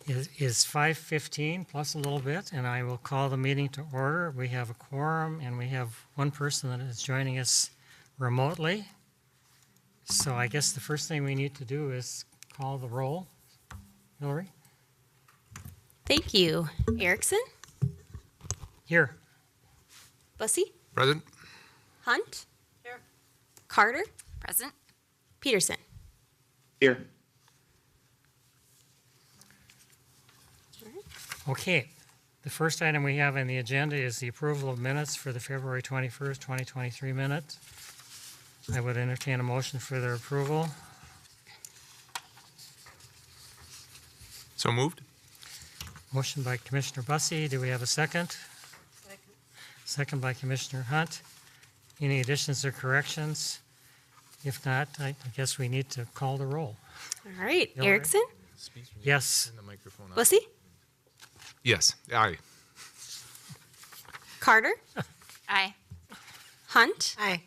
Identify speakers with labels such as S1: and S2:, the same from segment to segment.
S1: is 5:15 plus a little bit, and I will call the meeting to order. We have a quorum, and we have one person that is joining us remotely. So I guess the first thing we need to do is call the roll. Hillary?
S2: Thank you. Erickson?
S1: Here.
S2: Bussey?
S3: Present.
S2: Hunt? Here. Carter?
S4: Present.
S2: Peterson?
S5: Here.
S1: Okay. The first item we have on the agenda is the approval of minutes for the February 21st, 2023 minute. I would entertain a motion for their approval.
S3: So moved.
S1: Motion by Commissioner Bussey. Do we have a second? Second by Commissioner Hunt. Any additions or corrections? If not, I guess we need to call the roll.
S2: All right.
S1: Hillary?
S2: Erickson?
S1: Yes.
S3: Turn the microphone on.
S2: Bussey?
S3: Yes. Aye.
S2: Carter?
S4: Aye.
S2: Hunt?
S4: Aye.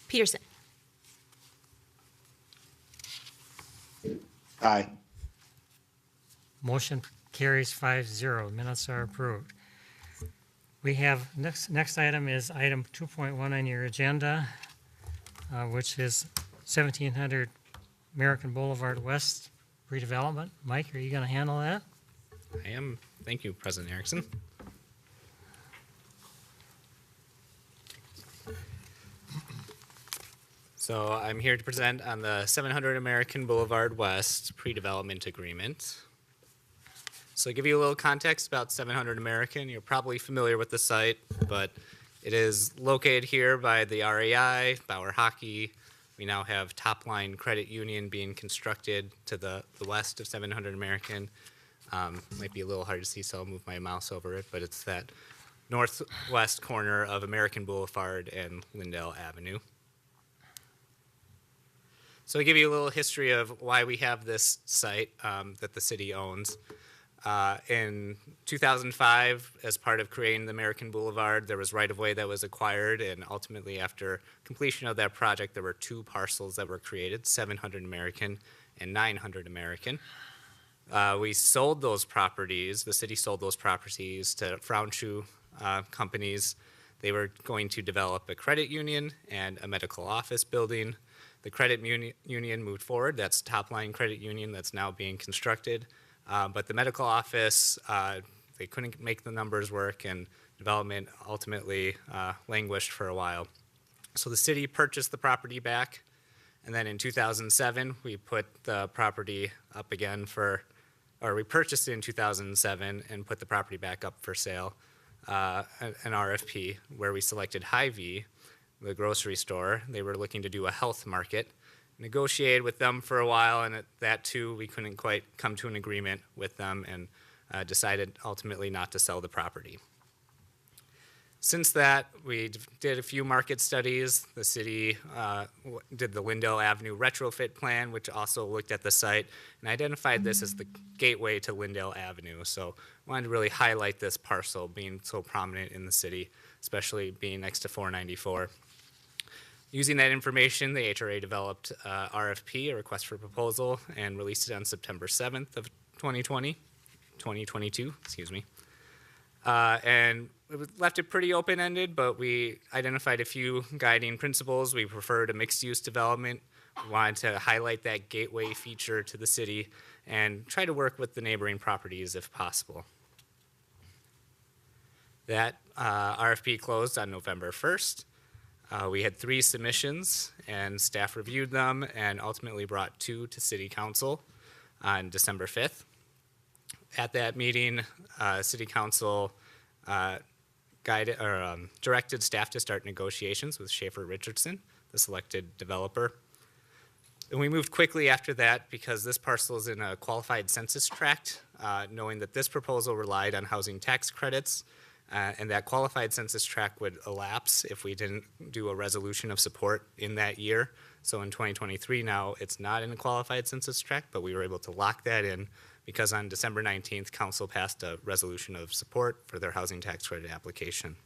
S2: Peterson?
S5: Aye.
S1: Motion carries 5-0. Minutes are approved. We have, next item is item 2.1 on your agenda, which is 1700 American Boulevard West redevelopment. Mike, are you going to handle that?
S6: I am. Thank you, President Erickson. So I'm here to present on the 700 American Boulevard West pre-development agreement. So to give you a little context about 700 American, you're probably familiar with the site, but it is located here by the REI, Bauer Hockey. We now have Top Line Credit Union being constructed to the west of 700 American. Might be a little hard to see, so I'll move my mouse over it, but it's that northwest corner of American Boulevard and Lindell Avenue. So to give you a little history of why we have this site that the city owns. In 2005, as part of creating the American Boulevard, there was right-of-way that was acquired, and ultimately after completion of that project, there were two parcels that were created, 700 American and 900 American. We sold those properties, the city sold those properties to Fraunchu companies. They were going to develop a credit union and a medical office building. The credit union moved forward. That's Top Line Credit Union that's now being constructed. But the medical office, they couldn't make the numbers work, and development ultimately languished for a while. So the city purchased the property back, and then in 2007, we put the property up again we purchased it in 2007 and put the property back up for sale, an RFP, where we selected Hy-Vee, the grocery store. They were looking to do a health market. Negotiated with them for a while, and at that too, we couldn't quite come to an agreement with them and decided ultimately not to sell the property. Since that, we did a few market studies. The city did the Lindell Avenue retrofit plan, which also looked at the site and identified this as the gateway to Lindell Avenue. So wanted to really highlight this parcel being so prominent in the city, especially being next to 494. Using that information, the HRA developed RFP, a request for proposal, and released it on September 7th of 2022, excuse me. And it left it pretty open-ended, but we identified a few guiding principles. We preferred a mixed-use development. We wanted to highlight that gateway feature to the city and try to work with the neighboring properties if possible. That RFP closed on November 1st. We had 3 submissions, and staff reviewed them and ultimately brought 2 to City Council on December 5th. At that meeting, City Council directed staff to start negotiations with Schaefer Richardson, the selected developer. And we moved quickly after that because this parcel is in a qualified census tract, knowing that this proposal relied on housing tax credits. And that qualified census tract would elapse if we didn't do a resolution of support in that year. So in 2023 now, it's not in a qualified census tract, but we were able to lock that in because on December 19th, Council passed a resolution of support for their housing tax credit application.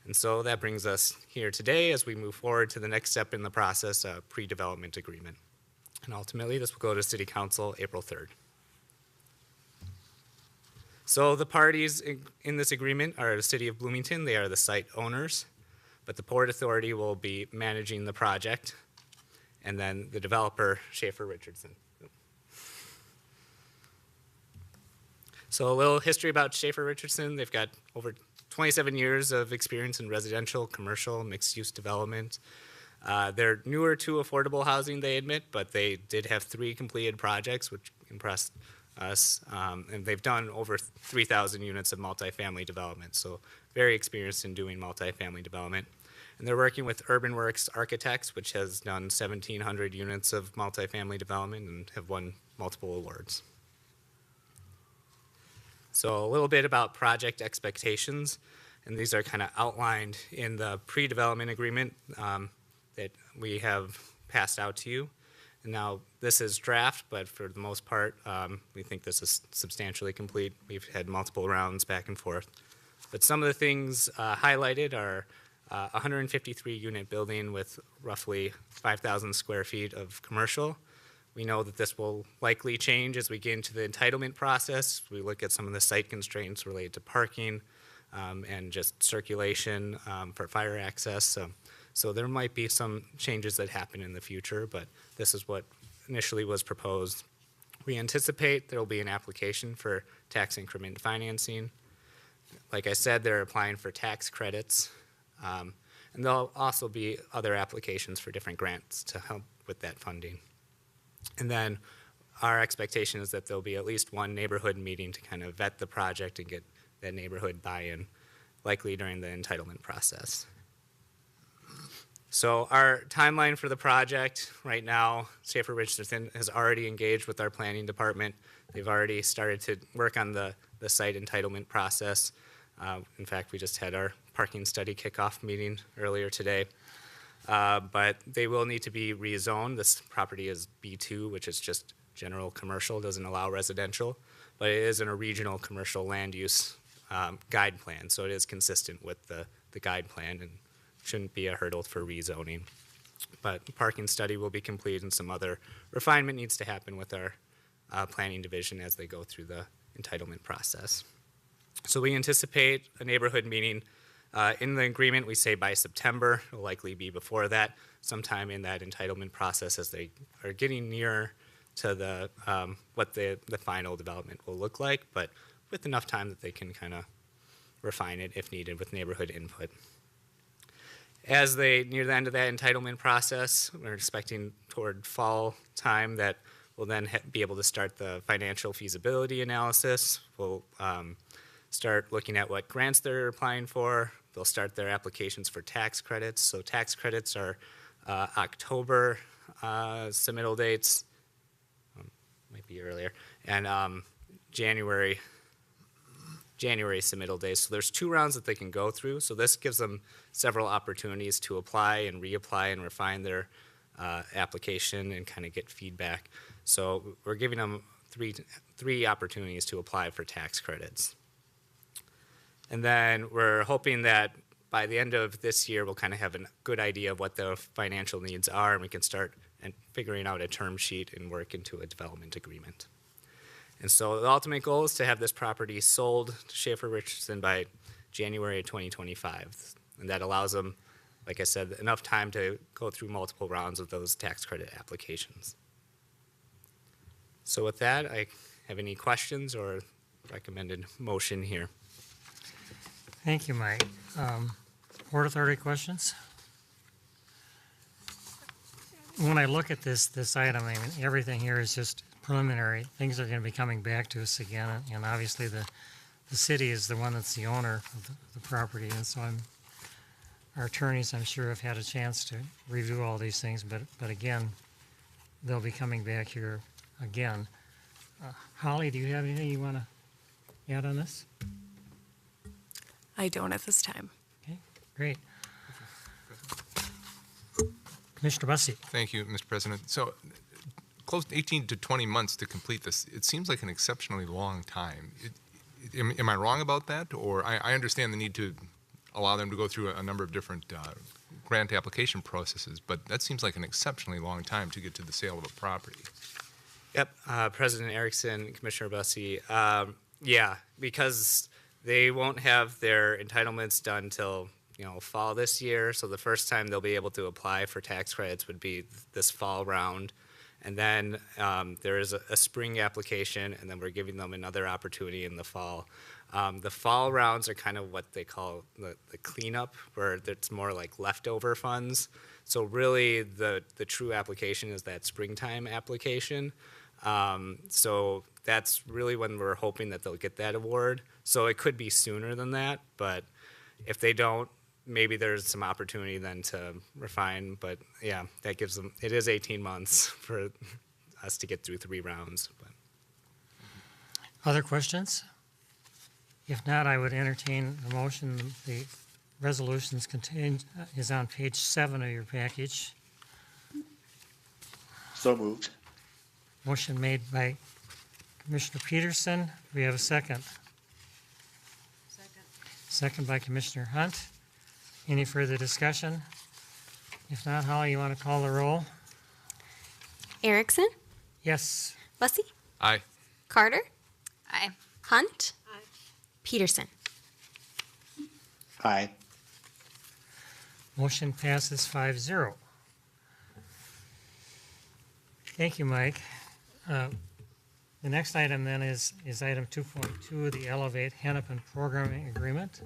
S6: And so that brings us here today as we move forward to the next step in the process, a pre-development agreement. And ultimately, this will go to City Council April 3rd. So the parties in this agreement are the City of Bloomington. They are the site owners, but the Port Authority will be managing the project, and then the developer, Schaefer Richardson. So a little history about Schaefer Richardson. They've got over 27 years of experience in residential, commercial, mixed-use development. They're newer to affordable housing, they admit, but they did have 3 completed projects, which impressed us. And they've done over 3,000 units of multifamily development, so very experienced in doing multifamily development. And they're working with Urban Works Architects, which has done 1,700 units of multifamily development and have won multiple awards. So a little bit about project expectations, and these are kind of outlined in the pre-development agreement that we have passed out to you. And now this is draft, but for the most part, we think this is substantially complete. We've had multiple rounds back and forth. But some of the things highlighted are a 153-unit building with roughly 5,000 square feet of commercial. We know that this will likely change as we get into the entitlement process. We look at some of the site constraints related to parking and just circulation for fire access. So there might be some changes that happen in the future, but this is what initially was proposed. We anticipate there will be an application for tax increment financing. Like I said, they're applying for tax credits. And there'll also be other applications for different grants to help with that funding. And then our expectation is that there'll be at least one neighborhood meeting to kind of vet the project and get that neighborhood buy-in, likely during the entitlement process. So our timeline for the project right now, Schaefer Richardson has already engaged with our planning department. They've already started to work on the site entitlement process. In fact, we just had our parking study kickoff meeting earlier today. But they will need to be rezoned. This property is B2, which is just general commercial, doesn't allow residential, but it is in a regional commercial land use guide plan, so it is consistent with the guide plan and shouldn't be a hurdle for rezoning. But the parking study will be complete, and some other refinement needs to happen with our planning division as they go through the entitlement process. So we anticipate a neighborhood meeting. In the agreement, we say by September. It will likely be before that, sometime in that entitlement process as they are getting nearer to the what the final development will look like, but with enough time that they can kind of refine it if needed with neighborhood input. As they near the end of that entitlement process, we're expecting toward fall time that we'll then be able to start the financial feasibility analysis. We'll start looking at what grants they're applying for. They'll start their applications for tax credits. So tax credits are October submittal dates, might be earlier, and January submittal days. So there's 2 rounds that they can go through. So this gives them several opportunities to apply and reapply and refine their application and kind of get feedback. So we're giving them three opportunities to apply for tax credits. And then we're hoping that by the end of this year, we'll kind of have a good idea of what the financial needs are, and we can start figuring out a term sheet and work into a development agreement. And so the ultimate goal is to have this property sold to Schaefer Richardson by January 2025. And that allows them, like I said, enough time to go through multiple rounds of those tax credit applications. So with that, I have any questions or recommended motion here?
S1: Thank you, Mike. Port Authority questions? When I look at this item, I mean, everything here is just preliminary. Things are going to be coming back to us again, and obviously the city is the one that's the owner of the property, and so our attorneys, I'm sure, have had a chance to review all these things, but again, they'll be coming back here again. Holly, do you have anything you want to add on this?
S4: I don't at this time.
S1: Okay, great. Commissioner Bussey.
S3: Thank you, Mr. President. So close to 18 to 20 months to complete this. It seems like an exceptionally long time. Am I wrong about that? Or I understand the need to allow them to go through a number of different grant application processes, but that seems like an exceptionally long time to get to the sale of a property.
S6: Yep, President Erickson, Commissioner Bussey. Yeah, because they won't have their entitlements done till fall this year. So the first time they'll be able to apply for tax credits would be this fall round, and then there is a spring application, and then we're giving them another opportunity in the fall. The fall rounds are kind of what they call the cleanup, where it's more like leftover funds. So really, the true application is that springtime application. So that's really when we're hoping that they'll get that award. So it could be sooner than that, but if they don't, maybe there's some opportunity then to refine. But yeah, that gives them, it is 18 months for us to get through 3 rounds. But.
S1: Other questions? If not, I would entertain a motion. The resolutions contained is on page 7 of your package.
S5: So moved.
S1: Motion made by Commissioner Peterson. Do we have a second? Second by Commissioner Hunt. Any further discussion? If not, Holly, you want to call the roll?
S2: Erickson,
S1: Yes.
S2: Bussey,
S3: Aye.
S2: Carter,
S4: Aye.
S2: Hunt, Peterson.
S5: Aye.
S1: Motion passes 5-0. Thank you, Mike. The next item then is item 2.2, the Elevate Hennepin Programming Agreement.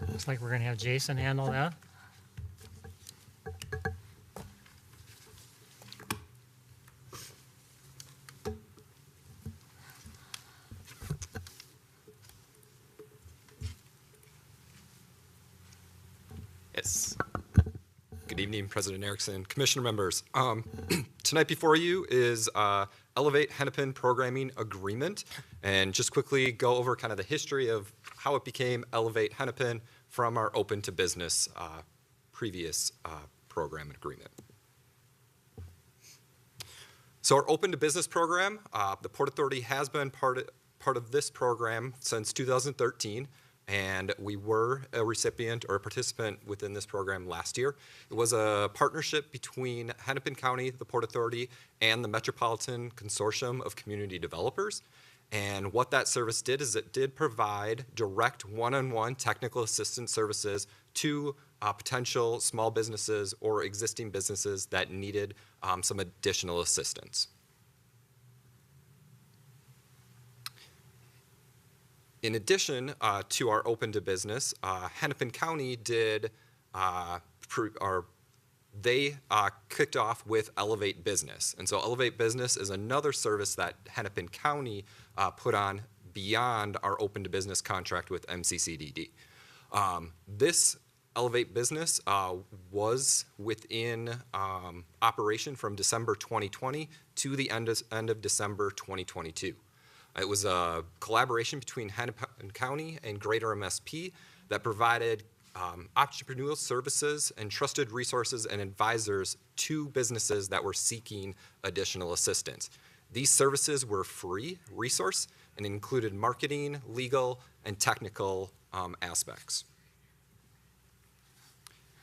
S1: Looks like we're going to have Jason handle that.
S7: Yes. Good evening, President Erickson, Commissioner members. Tonight before you is Elevate Hennepin Programming Agreement, and just quickly go over kind of the history of how it became Elevate Hennepin from our Open to Business previous program and agreement. So our Open to Business program, the Port Authority has been part of this program since 2013. And we were a recipient or a participant within this program last year. It was a partnership between Hennepin County, the Port Authority, and the Metropolitan Consortium of Community Developers. And what that service did is it did provide direct one-on-one technical assistance services to potential small businesses or existing businesses that needed some additional assistance. In addition to our Open to Business, Hennepin County did, they kicked off with Elevate Business. And so Elevate Business is another service that Hennepin County put on beyond our Open to Business contract with MCCDD. This Elevate Business was within operation from December 2020 to the end of December 2022. It was a collaboration between Hennepin County and Greater MSP that provided entrepreneurial services and trusted resources and advisors to businesses that were seeking additional assistance. These services were free resource and included marketing, legal, and technical aspects.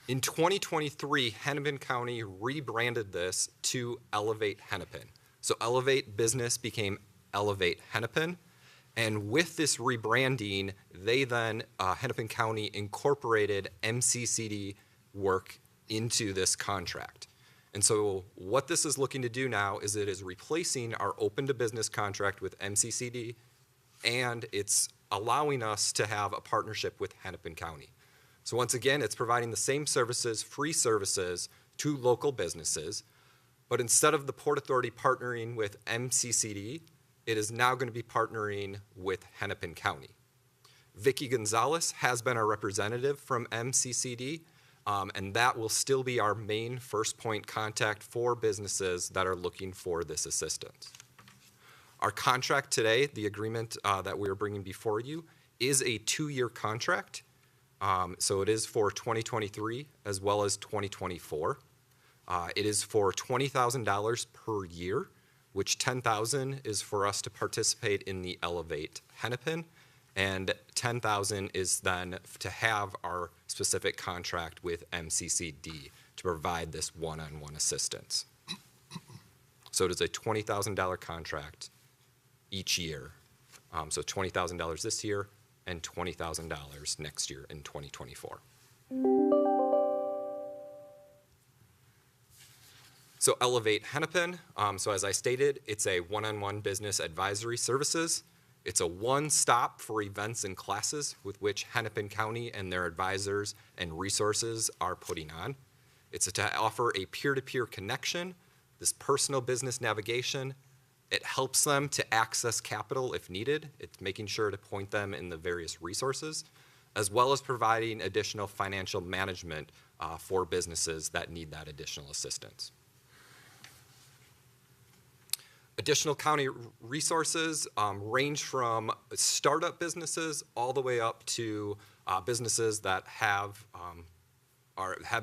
S7: In 2023, Hennepin County rebranded this to Elevate Hennepin. So Elevate Business became Elevate Hennepin, and with this rebranding, they then, Hennepin County incorporated MCCD work into this contract. And so what this is looking to do now is it is replacing our Open to Business contract with MCCD, and it's allowing us to have a partnership with Hennepin County. So once again, it's providing the same services, free services, to local businesses, but instead of the Port Authority partnering with MCCD, it is now going to be partnering with Hennepin County. Vicky Gonzalez has been our representative from MCCD, and that will still be our main first point contact for businesses that are looking for this assistance. Our contract today, the agreement that we are bringing before you, is a 2-year contract. So it is for 2023 as well as 2024. It is for $20,000 per year, which $10,000 is for us to participate in the Elevate Hennepin, and $10,000 is then to have our specific contract with MCCD to provide this one-on-one assistance. So it is a $20,000 contract each year So $20,000 this year and $20,000 next year in 2024. So Elevate Hennepin, so as I stated, it's a one-on-one business advisory services. It's a one-stop for events and classes with which Hennepin County and their advisors and resources are putting on. It's to offer a peer-to-peer connection, this personal business navigation. It helps them to access capital if needed. It's making sure to point them in the various resources, as well as providing additional financial management for businesses that need that additional assistance. Additional county resources range from startup businesses all the way up to businesses that have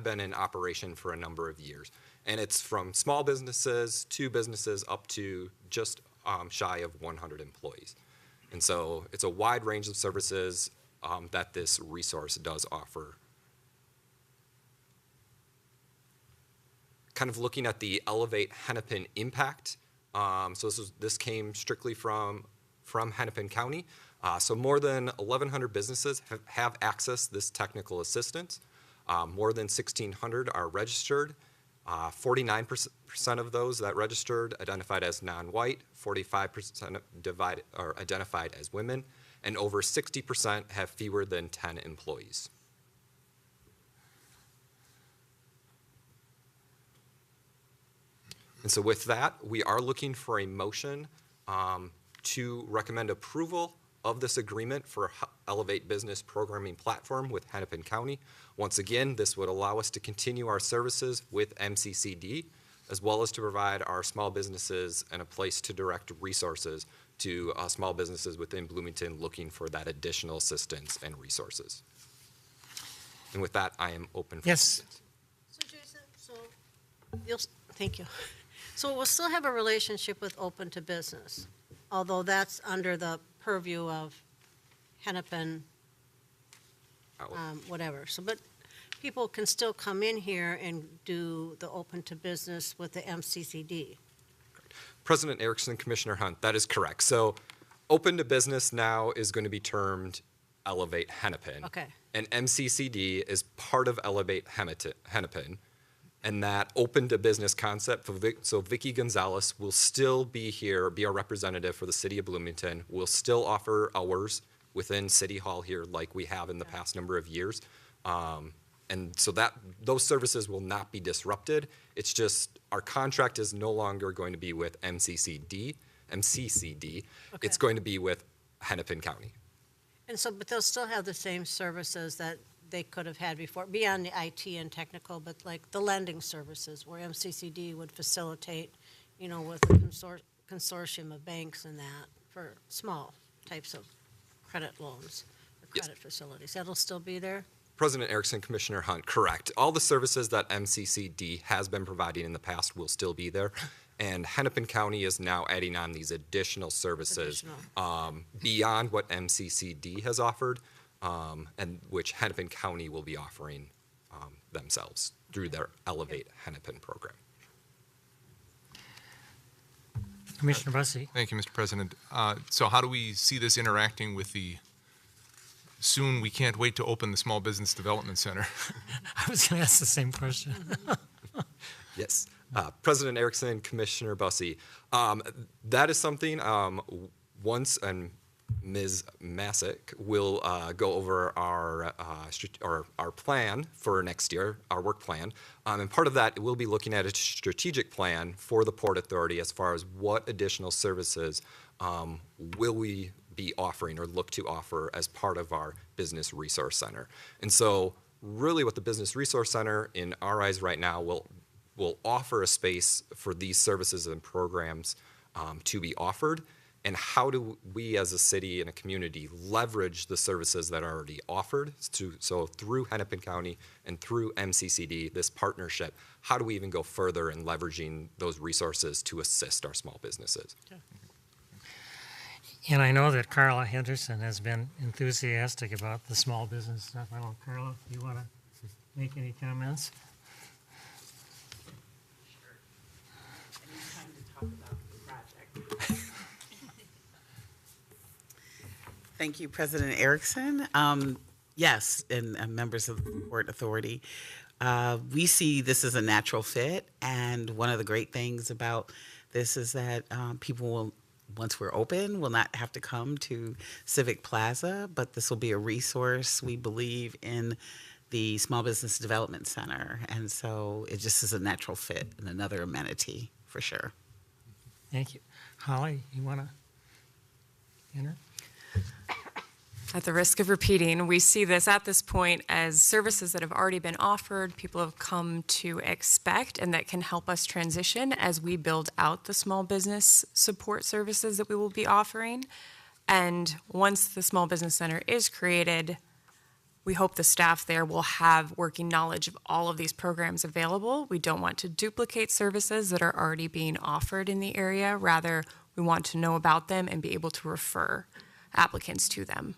S7: been in operation for a number of years. And it's from small businesses to businesses up to just shy of 100 employees. And so it's a wide range of services that this resource does offer. Kind of looking at the Elevate Hennepin impact. So this came strictly from Hennepin County. So more than 1,100 businesses have accessed this technical assistance. More than 1,600 are registered. 49% of those that registered identified as non-white, 45% are identified as women, and over 60% have fewer than 10 employees. And so with that, we are looking for a motion to recommend approval of this agreement for Elevate Business Programming Platform with Hennepin County. Once again, this would allow us to continue our services with MCCD, as well as to provide our small businesses and a place to direct resources to small businesses within Bloomington looking for that additional assistance and resources. And with that, I am open for
S1: Yes.
S7: questions.
S5: So Jason, thank you. So we'll still have a relationship with Open to Business, although that's under the purview of Hennepin, whatever. So, but people can still come in here and do the Open to Business with the MCCD.
S7: President Erickson, Commissioner Hunt, that is correct. So Open to Business now is going to be termed Elevate Hennepin.
S5: Okay.
S7: And MCCD is part of Elevate Hennepin. And that Open to Business concept, so Vicki Gonzalez will still be here, be our representative for the city of Bloomington. We'll still offer hours within City Hall here like we have in the past number of years. And so those services will not be disrupted. It's just our contract is no longer going to be with MCCD.
S5: Okay.
S7: It's going to be with Hennepin County.
S5: And so, but they'll still have the same services that they could have had before, beyond the IT and technical, but like the lending services where MCCD would facilitate, with a consortium of banks and that for small types of credit loans or
S7: Yes.
S5: credit facilities. That'll still be there?
S7: President Erickson, Commissioner Hunt, correct. All the services that MCCD has been providing in the past will still be there. And Hennepin County is now adding on these additional services beyond what MCCD has offered, and which Hennepin County will be offering themselves through their Elevate Hennepin program.
S1: Commissioner Bussey.
S3: Thank you, Mr. President. So how do we see this interacting with the soon we can't wait to open the Small Business Development Center?
S1: I was going to ask the same question.
S7: Yes. President Erickson, Commissioner Bussey. That is something once, and Ms. Masick will go over our plan for next year, our work plan. And part of that, we'll be looking at a strategic plan for the Port Authority as far as what additional services will we be offering or look to offer as part of our Business Resource Center. And so really what the Business Resource Center in our eyes right now will offer a space for these services and programs to be offered. And how do we as a city and a community leverage the services that are already offered? So through Hennepin County and through MCCD, this partnership, how do we even go further in leveraging those resources to assist our small businesses?
S5: Okay.
S1: And I know that Carla Henderson has been enthusiastic about the small business stuff. I don't know, Carla, you want to make any comments?
S8: Anytime to talk about the project. Thank you, President Erickson. Yes, and members of the Port Authority. We see this as a natural fit, and one of the great things about this is that people will, once we're open, will not have to come to Civic Plaza, but this will be a resource, we believe, in the Small Business Development Center. And so it just is a natural fit and another amenity for sure.
S1: Thank you. Holly, you want to enter?
S4: At the risk of repeating, we see this at this point as services that have already been offered, people have come to expect, and that can help us transition as we build out the small business support services that we will be offering. And once the Small Business Center is created, we hope the staff there will have working knowledge of all of these programs available. We don't want to duplicate services that are already being offered in the area. Rather, we want to know about them and be able to refer applicants to them.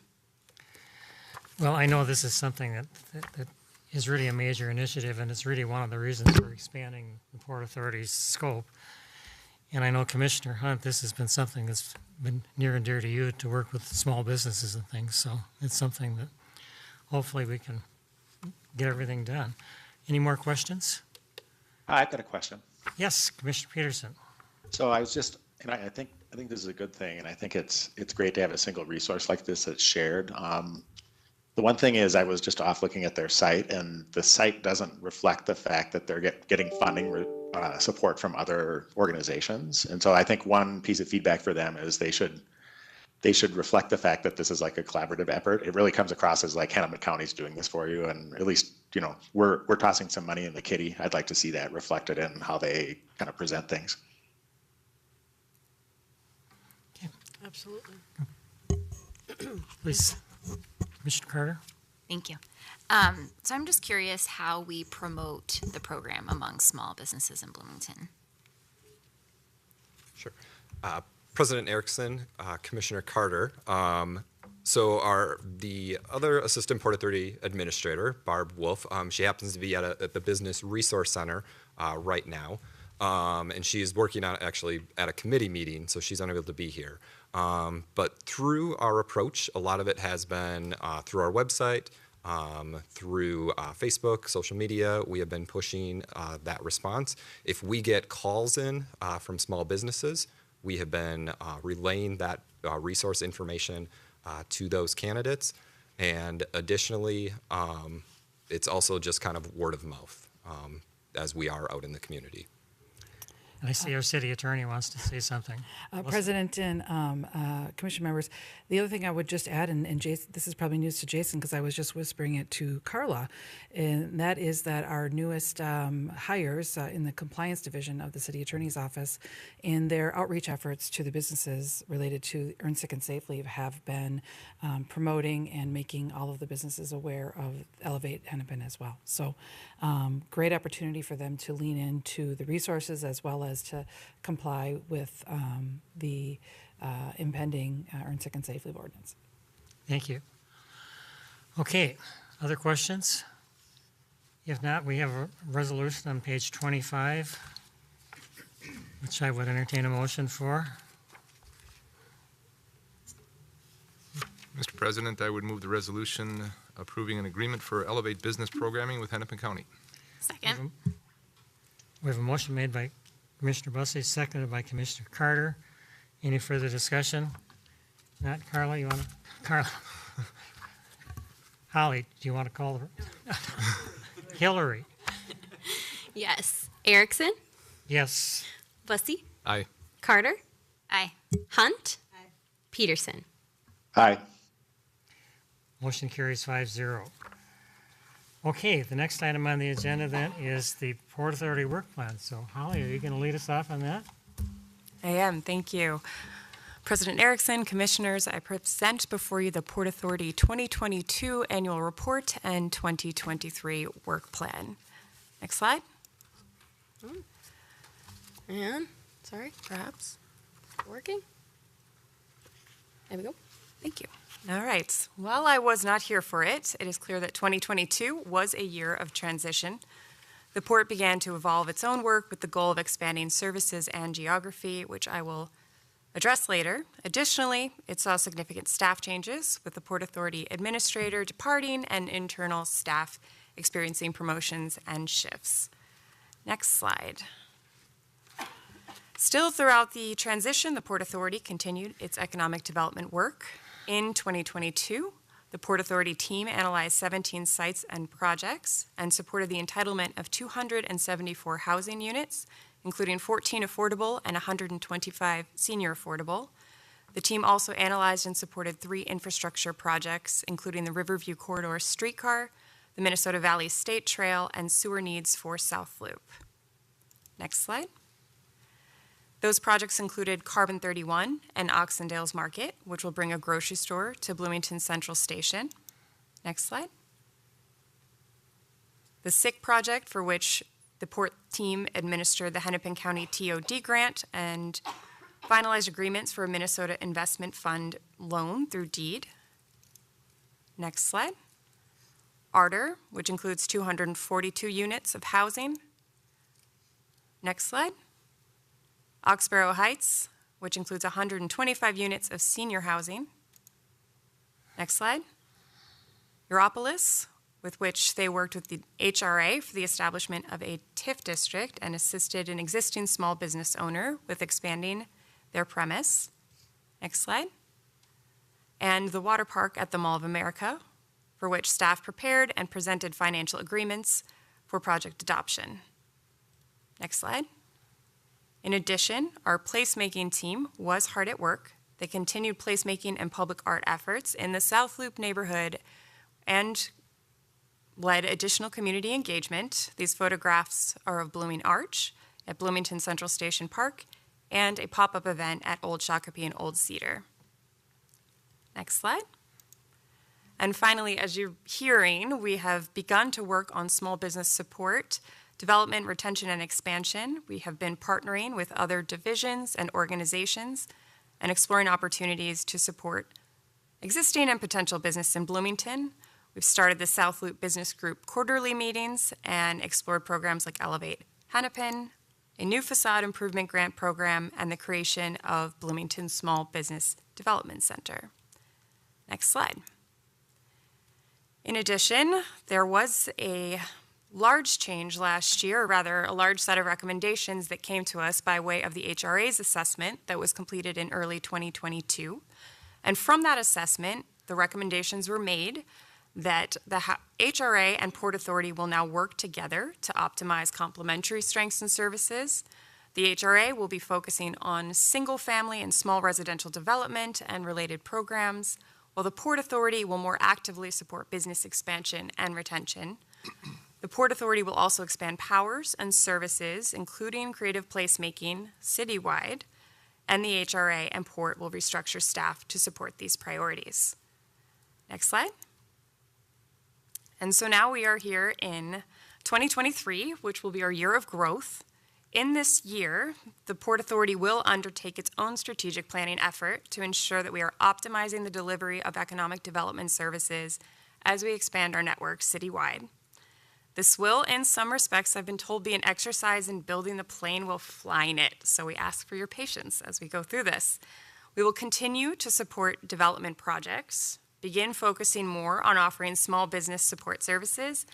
S1: Well, I know this is something that is really a major initiative, and it's really one of the reasons for expanding the Port Authority's scope. And I know Commissioner Hunt, this has been something that's been near and dear to you, to work with small businesses and things. So it's something that hopefully we can get everything done. Any more questions?
S9: I've got a question.
S1: Yes, Commissioner Peterson.
S9: So I was just, and I think this is a good thing, and I think it's great to have a single resource like this that's shared. The one thing is, I was just off looking at their site, and the site doesn't reflect the fact that they're getting funding support from other organizations. And so I think one piece of feedback for them is they should reflect the fact that this is like a collaborative effort. It really comes across as like Hennepin County's doing this for you, and at least, you know, we're tossing some money in the kitty. I'd like to see that reflected in how they kind of present things.
S5: Absolutely.
S1: Please, Commissioner Carter.
S10: Thank you. So I'm just curious how we promote the program among small businesses in Bloomington.
S7: Sure. President Erickson, Commissioner Carter. So the other Assistant Port Authority Administrator, Barb Wolf, she happens to be at the Business Resource Center right now. And she's working on actually at a committee meeting, so she's unable to be here. But through our approach, a lot of it has been through our website, through Facebook, social media. We have been pushing that response. If we get calls in from small businesses, we have been relaying that resource information to those candidates. And additionally, it's also just kind of word of mouth as we are out in the community.
S1: And I see our city attorney wants to say something.
S11: President and commission members, the other thing I would just add, and Jason, this is probably news to Jason because I was just whispering it to Carla, and that is that our newest hires in the compliance division of the city attorney's office, in their outreach efforts to the businesses related to Earn Sick and Safe Leave, have been promoting and making all of the businesses aware of Elevate Hennepin as well. So great opportunity for them to lean into the resources as well as to comply with the impending Earn Sick and Safe Leave ordinance.
S1: Thank you. Okay, other questions? If not, we have a resolution on page 25, which I would entertain a motion for.
S3: Mr. President, I would move the resolution approving an agreement for Elevate Business Programming with Hennepin County.
S10: Second.
S1: We have a motion made by Commissioner Busse, seconded by Commissioner Carter. Any further discussion? Not Carla, you want to? Carla. Holly, do you want to call the? Hillary.
S2: Yes. Erickson,
S1: Yes.
S2: Busse,
S3: Aye.
S2: Carter,
S10: Aye.
S2: Hunt, Peterson.
S9: Aye.
S1: Motion carries 5-0. Okay, the next item on the agenda then is the Port Authority work plan. So Holly, are you going to lead us off on that?
S4: I am, thank you. President Erickson, Commissioners, I present before you the Port Authority 2022 Annual Report and 2023 Work Plan. Next slide.
S2: And, sorry,
S4: Perhaps.
S2: working? There we go.
S4: Thank you. All right. While I was not here for it, it is clear that 2022 was a year of transition. The port began to evolve its own work with the goal of expanding services and geography, which I will addressed later. Additionally, it saw significant staff changes, with the Port Authority administrator departing and internal staff experiencing promotions and shifts. Next slide. Still throughout the transition, the Port Authority continued its economic development work. In 2022, the Port Authority team analyzed 17 sites and projects and supported the entitlement of 274 housing units, including 14 affordable and 125 senior affordable. The team also analyzed and supported 3 infrastructure projects, including the Riverview Corridor streetcar, the Minnesota Valley State Trail, and sewer needs for South Loop. Next slide. Those projects included Carbon 31 and Oxendale's Market, which will bring a grocery store to Bloomington Central Station. Next slide. The SIC project, for which the Port team administered the Hennepin County TOD grant and finalized agreements for a Minnesota Investment Fund loan through deed. Next slide. Ardor, which includes 242 units of housing. Next slide. Oxbarrow Heights, which includes 125 units of senior housing. Next slide. Europolis, with which they worked with the HRA for the establishment of a TIF district and assisted an existing small business owner with expanding their premise. Next slide. And the water park at the Mall of America, for which staff prepared and presented financial agreements for project adoption. Next slide. In addition, our placemaking team was hard at work. They continued placemaking and public art efforts in the South Loop neighborhood and led additional community engagement. These photographs are of Blooming Arch at Bloomington Central Station Park and a pop-up event at Old Shakopee and Old Cedar. Next slide. And finally, as you're hearing, we have begun to work on small business support, development, retention, and expansion. We have been partnering with other divisions and organizations and exploring opportunities to support existing and potential business in Bloomington. We've started the South Loop Business Group quarterly meetings and explored programs like Elevate Hennepin, a new facade improvement grant program, and the creation of Bloomington Small Business Development Center. Next slide. In addition, there was a large change last year, or rather a large set of recommendations that came to us by way of the HRA's assessment that was completed in early 2022. And from that assessment, the recommendations were made that the HRA and Port Authority will now work together to optimize complementary strengths and services. The HRA will be focusing on single-family and small residential development and related programs, while the Port Authority will more actively support business expansion and retention. The Port Authority will also expand powers and services, including creative placemaking, citywide, and the HRA and Port will restructure staff to support these priorities. Next slide. And so now we are here in 2023, which will be our year of growth. In this year, the Port Authority will undertake its own strategic planning effort to ensure that we are optimizing the delivery of economic development services as we expand our network citywide. This will, in some respects, I've been told, be an exercise in building the plane while flying it, so we ask for your patience as we go through this. We will continue to support development projects, begin focusing more on offering small business support services,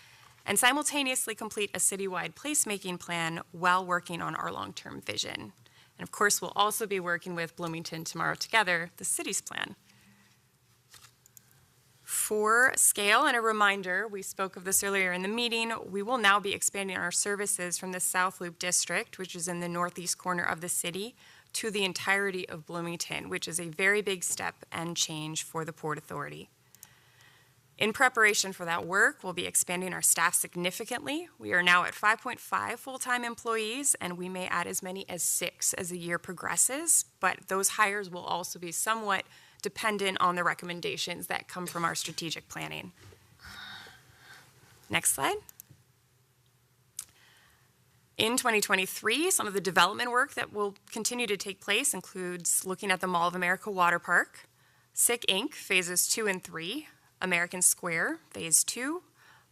S4: and simultaneously complete a citywide placemaking plan while working on our long-term vision. And of course, we'll also be working with Bloomington Tomorrow Together, the city's plan. For scale and a reminder, we spoke of this earlier in the meeting, we will now be expanding our services from the South Loop District, which is in the northeast corner of the city, to the entirety of Bloomington, which is a very big step and change for the Port Authority. In preparation for that work, we'll be expanding our staff significantly. We are now at 5.5 full-time employees, and we may add as many as 6 as the year progresses, but those hires will also be somewhat dependent on the recommendations that come from our strategic planning. Next slide. In 2023, some of the development work that will continue to take place includes looking at the Mall of America Water Park, SIC Inc. Phases 2 and 3, American Square, Phase 2,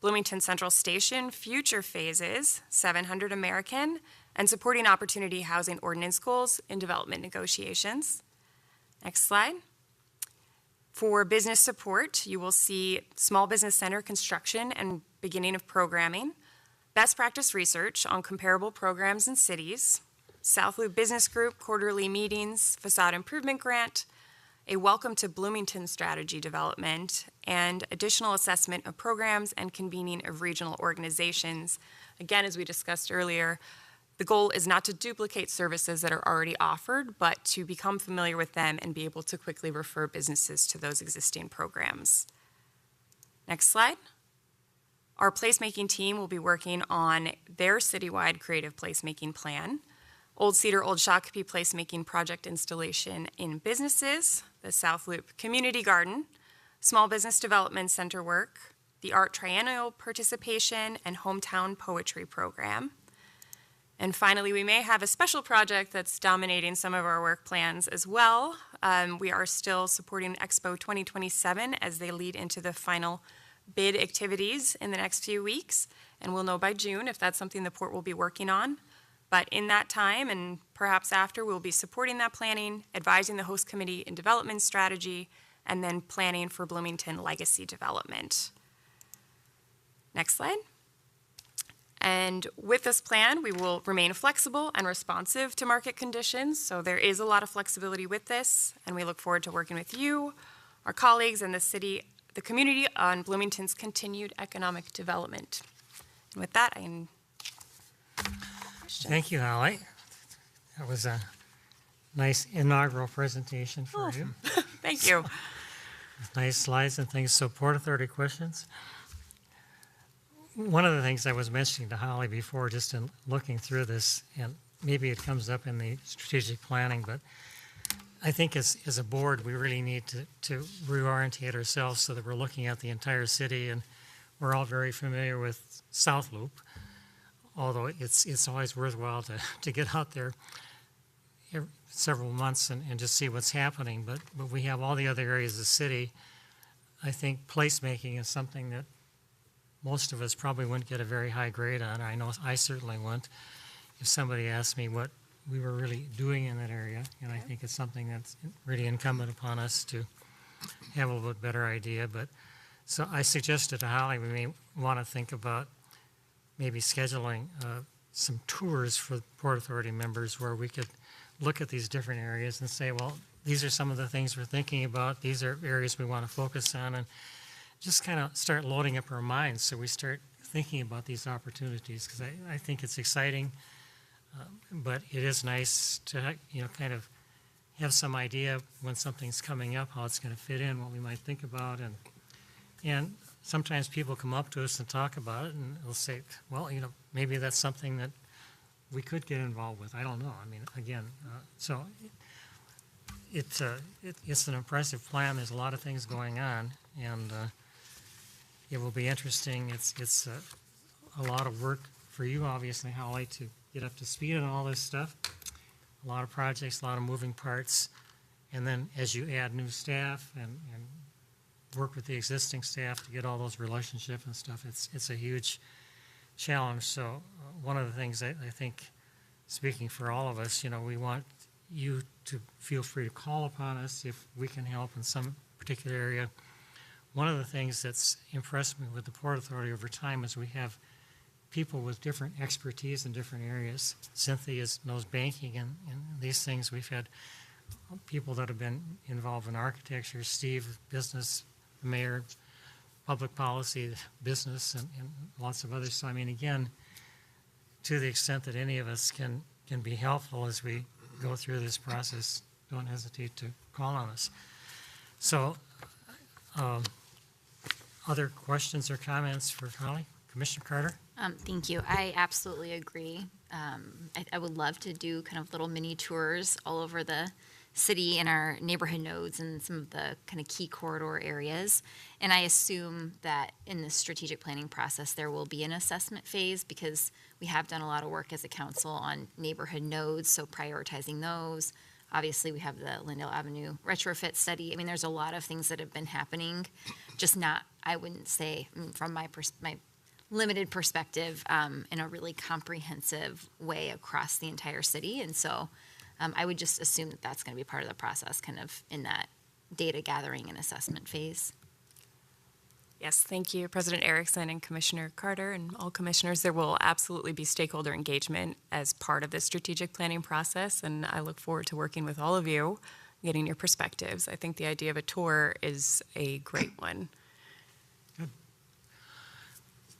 S4: Bloomington Central Station, future phases, 700 American, and supporting opportunity housing ordinance goals in development negotiations. Next slide. For business support, you will see Small Business Center construction and beginning of programming, best practice research on comparable programs in cities, South Loop Business Group quarterly meetings, facade improvement grant, a welcome to Bloomington strategy development, and additional assessment of programs and convening of regional organizations. Again, as we discussed earlier, the goal is not to duplicate services that are already offered, but to become familiar with them and be able to quickly refer businesses to those existing programs. Next slide. Our placemaking team will be working on their citywide creative placemaking plan, Old Cedar, Old Shakopee placemaking project installation in businesses, the South Loop Community Garden, Small Business Development Center work, the Art Triennial participation, and Hometown Poetry program. And finally, we may have a special project that's dominating some of our work plans as well. We are still supporting Expo 2027 as they lead into the final bid activities in the next few weeks, and we'll know by June if that's something the port will be working on. But in that time, and perhaps after, we'll be supporting that planning, advising the host committee in development strategy, and then planning for Bloomington legacy development. Next slide. And with this plan, we will remain flexible and responsive to market conditions. So there is a lot of flexibility with this, and we look forward to working with you, our colleagues, and the community on Bloomington's continued economic development. And with that,
S1: Thank you, Holly. That was a nice inaugural presentation for you.
S4: Thank you.
S1: Nice slides and things. So Port Authority questions? One of the things I was mentioning to Holly before, just in looking through this, and maybe it comes up in the strategic planning, but I think as a board, we really need to reorientate ourselves so that we're looking at the entire city, and we're all very familiar with South Loop, although it's always worthwhile to get out there several months and just see what's happening. But we have all the other areas of the city. I think placemaking is something that most of us probably wouldn't get a very high grade on. I know I certainly wouldn't if somebody asked me what we were really doing in that area. And I think it's something that's really incumbent upon us to have a little bit better idea. But so I suggested to Holly we may want to think about maybe scheduling some tours for Port Authority members where we could look at these different areas and say, well, these are some of the things we're thinking about. These are areas we want to focus on, and just kind of start loading up our minds so we start thinking about these opportunities, because I think it's exciting, but it is nice to kind of have some idea when something's coming up, how it's going to fit in, what we might think about, and sometimes people come up to us and talk about it, and they'll say, well, maybe that's something that we could get involved with. I don't know. I mean, again, so it's an impressive plan. There's a lot of things going on, and it will be interesting. It's a lot of work for you, obviously, Holly, to get up to speed on all this stuff. A lot of projects, a lot of moving parts, and then as you add new staff and work with the existing staff to get all those relationships and stuff, it's a huge challenge. So one of the things I think, speaking for all of us, we want you to feel free to call upon us if we can help in some particular area. One of the things that's impressed me with the Port Authority over time is we have people with different expertise in different areas. Cynthia knows banking and these things. We've had people that have been involved in architecture, Steve, business, the mayor, public policy, business, and lots of others. So, I mean, again, to the extent that any of us can be helpful as we go through this process, don't hesitate to call on us. So, other questions or comments for Holly? Commissioner Carter?
S10: Thank you. I absolutely agree. I would love to do kind of little mini tours all over the city and our neighborhood nodes and some of the kind of key corridor areas. And I assume that in the strategic planning process, there will be an assessment phase because we have done a lot of work as a council on neighborhood nodes, so prioritizing those. Obviously, we have the Lindale Avenue retrofit study. I mean, there's a lot of things that have been happening, just not, I wouldn't say, from my limited perspective, in a really comprehensive way across the entire city. And so I would just assume that that's going to be part of the process, kind of in that data gathering and assessment phase.
S4: Yes, thank you, President Erickson and Commissioner Carter and all commissioners. There will absolutely be stakeholder engagement as part of this strategic planning process, and I look forward to working with all of you, getting your perspectives. I think the idea of a tour is a great one.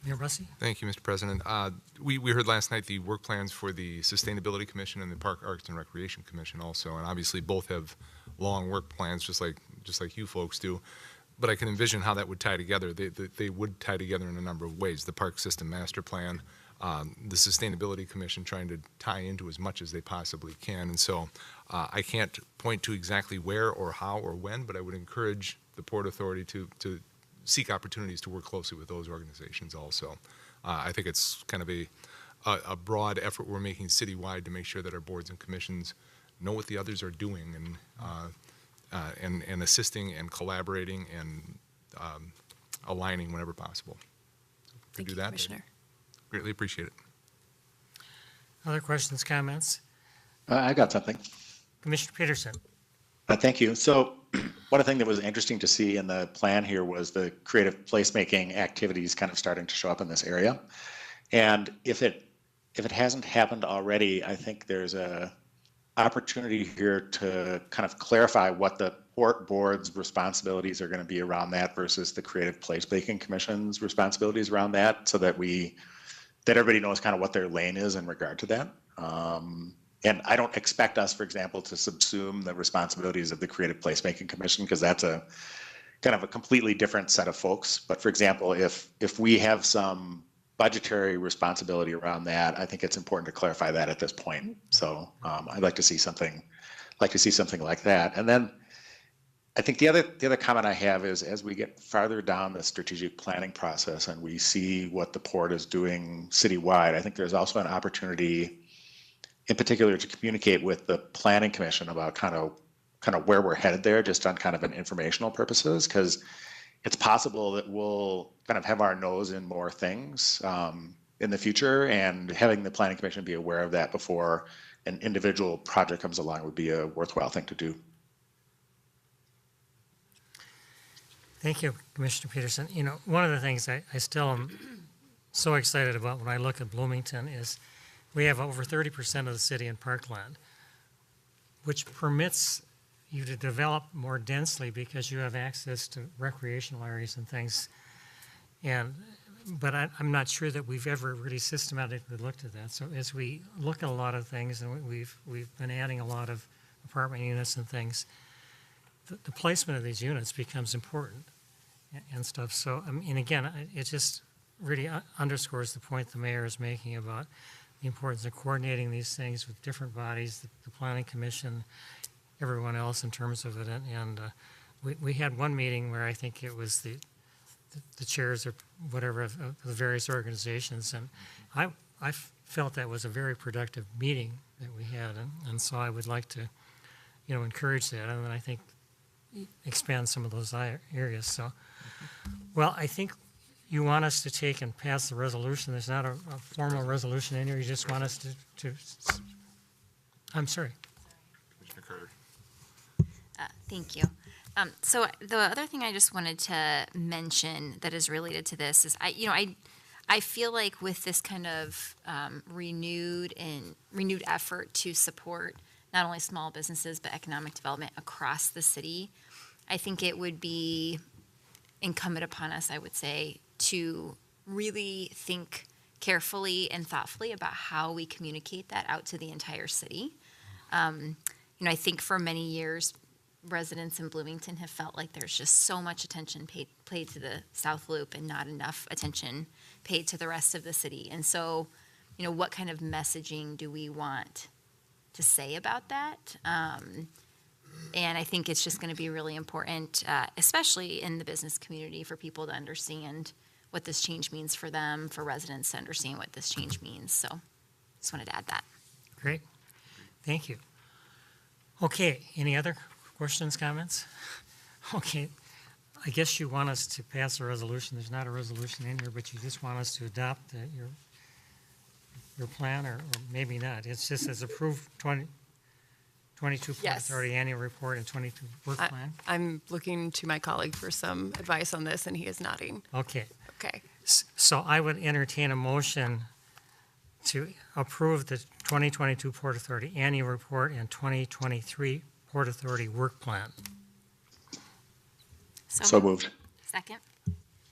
S1: Mayor Bussey?
S3: Thank you, Mr. President. We heard last night the work plans for the Sustainability Commission and the Park, Arts, and Recreation Commission also, and obviously both have long work plans, just like you folks do. But I can envision how that would tie together. They would tie together in a number of ways. The Park System Master Plan, the Sustainability Commission trying to tie into as much as they possibly can. And so I can't point to exactly where or how or when, but I would encourage the Port Authority to seek opportunities to work closely with those organizations also. I think it's kind of a broad effort we're making citywide to make sure that our boards and commissions know what the others are doing and assisting and collaborating and aligning whenever possible. So if we
S4: Thank
S3: could
S4: you,
S3: do that,
S4: Commissioner.
S3: I'd greatly appreciate it.
S1: Other questions, comments?
S9: I got something.
S1: Commissioner Peterson?
S9: Thank you. So one thing that was interesting to see in the plan here was the creative placemaking activities kind of starting to show up in this area. And if it hasn't happened already, I think there's a opportunity here to kind of clarify what the Port Board's responsibilities are going to be around that versus the Creative Placemaking Commission's responsibilities around that, so that everybody knows kind of what their lane is in regard to that. And I don't expect us, for example, to subsume the responsibilities of the Creative Placemaking Commission, because that's a kind of a completely different set of folks. But for example, if we have some budgetary responsibility around that, I think it's important to clarify that at this point. So I'd like to see something like that. And then I think the other comment I have is, as we get farther down the strategic planning process and we see what the port is doing citywide, I think there's also an opportunity in particular to communicate with the Planning Commission about kind of where we're headed there, just on kind of an informational purposes, because it's possible that we'll kind of have our nose in more things in the future, and having the Planning Commission be aware of that before an individual project comes along would be a worthwhile thing to do.
S1: Thank you, Commissioner Peterson. You know, one of the things I still am so excited about when I look at Bloomington is we have over 30% of the city in parkland, which permits you to develop more densely because you have access to recreational areas and things. But I'm not sure that we've ever really systematically looked at that. So as we look at a lot of things, and we've been adding a lot of apartment units and things, the placement of these units becomes important and stuff. So, and again, it just really underscores the point the mayor is making about the importance of coordinating these things with different bodies, the Planning Commission, everyone else in terms of it. And we had one meeting where I think it was the chairs or whatever of the various organizations, and I felt that was a very productive meeting that we had, and so I would like to, encourage that, and then I think expand some of those areas. So, well, I think you want us to take and pass the resolution. There's not a formal resolution in here. You just want us to I'm sorry.
S3: Commissioner Carter.
S10: Thank you. So the other thing I just wanted to mention that is related to this is I feel like with this kind of renewed effort to support not only small businesses but economic development across the city, I think it would be incumbent upon us, I would say, to really think carefully and thoughtfully about how we communicate that out to the entire city. I think for many years, residents in Bloomington have felt like there's just so much attention paid to the South Loop and not enough attention paid to the rest of the city. And so, what kind of messaging do we want to say about that? And I think it's just going to be really important, especially in the business community, for people to understand what this change means for them, for residents to understand what this change means. So just wanted to add that.
S1: Great. Thank you. Okay, any other questions, comments? Okay, I guess you want us to pass a resolution. There's not a resolution in here, but you just want us to adopt your plan, or maybe not. It's just as approved 22 Port
S4: Yes.
S1: Authority Annual Report and 22 Work Plan?
S4: I'm looking to my colleague for some advice on this, and he is nodding.
S1: Okay.
S4: Okay.
S1: So I would entertain a motion to approve the 2022 Port Authority Annual Report and 2023 Port Authority Work Plan.
S9: So moved.
S10: Second.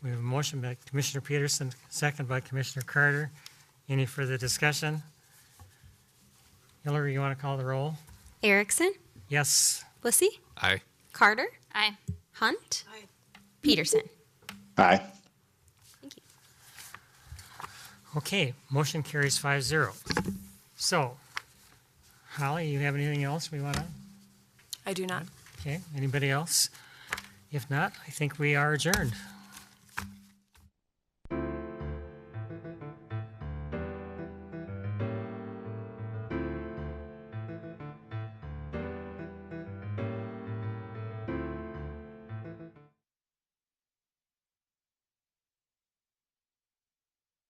S1: We have a motion by Commissioner Peterson, second by Commissioner Carter. Any further discussion? Hillary, you want to call the roll?
S2: Erickson,
S1: Yes.
S2: Bussey,
S3: Aye.
S2: Carter,
S10: Aye.
S2: Hunt, Peterson.
S9: Aye.
S2: Thank you.
S1: Okay, motion carries 5-0. So, Holly, you have anything else we want to?
S4: I do not.
S1: Okay, anybody else? If not, I think we are adjourned.